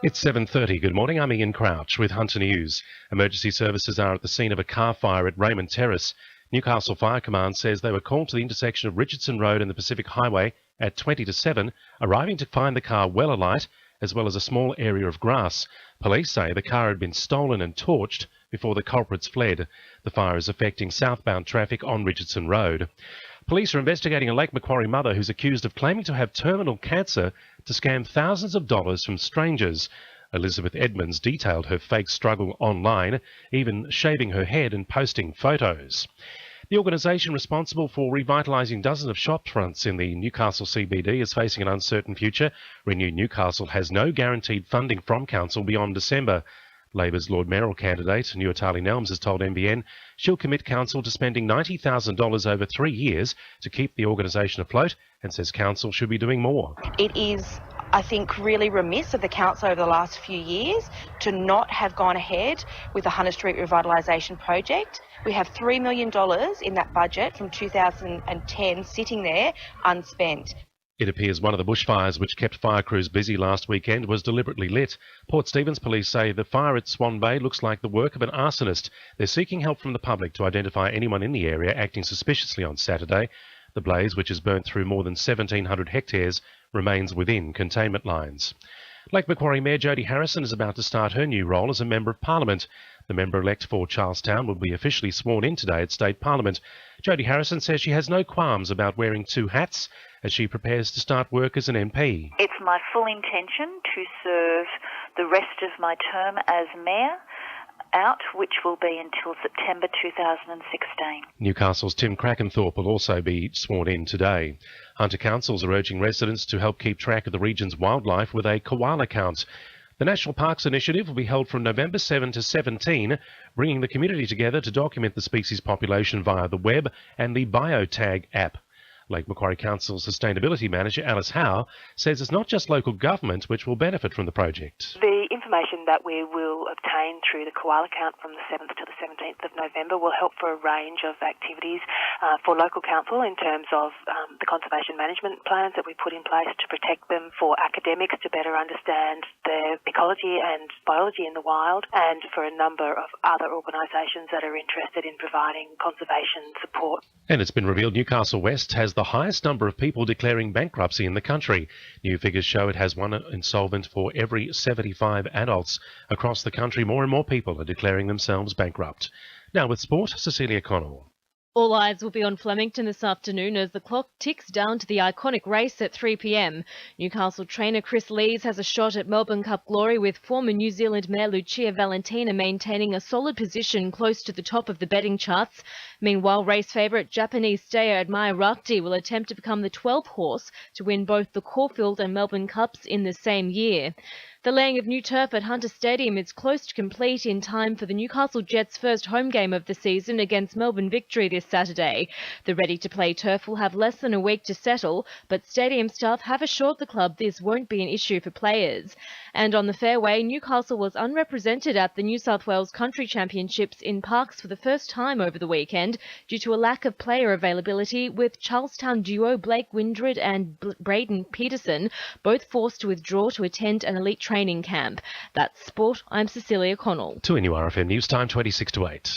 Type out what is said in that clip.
It's 7:30. Good morning. I'm Ian Crouch with Hunter News. Emergency services are at the scene of a car fire at Raymond Terrace. Newcastle Fire Command says they were called to the intersection of Richardson Road and the Pacific Highway at 20 to 7, arriving to find the car well alight, as well as a small area of grass. Police say the car had been stolen and torched before the culprits fled. The fire is affecting southbound traffic on Richardson Road. Police are investigating a Lake Macquarie mother who's accused of claiming to have terminal cancer to scam thousands of dollars from strangers. Elizabeth Edmonds detailed her fake struggle online, even shaving her head and posting photos. The organisation responsible for revitalising dozens of shopfronts in the Newcastle CBD is facing an uncertain future. Renew Newcastle has no guaranteed funding from Council beyond December. Labor's Lord Mayoral candidate, Nuatali Nelms, has told NBN she'll commit Council to spending $90,000 over 3 years to keep the organisation afloat, and says Council should be doing more. It is, I think, really remiss of the Council over the last few years to not have gone ahead with the Hunter Street Revitalisation project. We have $3 million in that budget from 2010 sitting there unspent. It appears one of the bushfires which kept fire crews busy last weekend was deliberately lit. Port Stephens police say the fire at Swan Bay looks like the work of an arsonist. They're seeking help from the public to identify anyone in the area acting suspiciously on Saturday. The blaze, which has burnt through more than 1,700 hectares, remains within containment lines. Lake Macquarie Mayor Jodie Harrison is about to start her new role as a Member of Parliament. The member-elect for Charlestown will be officially sworn in today at State Parliament. Jodie Harrison says she has no qualms about wearing two hats as she prepares to start work as an MP. It's my full intention to serve the rest of my term as Mayor out, which will be until September 2016. Newcastle's Tim Crackenthorpe will also be sworn in today. Hunter councils are urging residents to help keep track of the region's wildlife with a koala count. The National Parks Initiative will be held from November 7 to 17, bringing the community together to document the species population via the web and the BioTag app. Lake Macquarie Council's Sustainability Manager Alice Howe says it's not just local government which will benefit from the project. The information that we will obtain through the koala count from the 7th to the 17th of November will help for a range of activities for local council in terms of the conservation management plans that we put in place to protect them, for academics to better understand their ecology and biology in the wild, and for a number of other organisations that are interested in providing conservation support. And it's been revealed Newcastle West has the highest number of people declaring bankruptcy in the country. New figures show it has one insolvent for every 75 adults. Across the country, more and more people are declaring themselves bankrupt. Now with sport, Cecilia Connell. All eyes will be on Flemington this afternoon as the clock ticks down to the iconic race at 3 p.m. Newcastle trainer Chris Lees has a shot at Melbourne Cup glory, with former New Zealand Mare Lucia Valentina maintaining a solid position close to the top of the betting charts. Meanwhile, race favourite Japanese stayer Admire Rakti will attempt to become the 12th horse to win both the Caulfield and Melbourne Cups in the same year. The laying of new turf at Hunter Stadium is close to complete in time for the Newcastle Jets' first home game of the season against Melbourne Victory this Saturday. The ready-to-play turf will have less than a week to settle, but stadium staff have assured the club this won't be an issue for players. And on the fairway, Newcastle was unrepresented at the New South Wales Country Championships in Parkes for the first time over the weekend due to a lack of player availability, with Charlestown duo Blake Windred and Braden Peterson both forced to withdraw to attend an elite training camp. That's sport. I'm Cecilia Connell. To NURFM News Time, 26 to 8.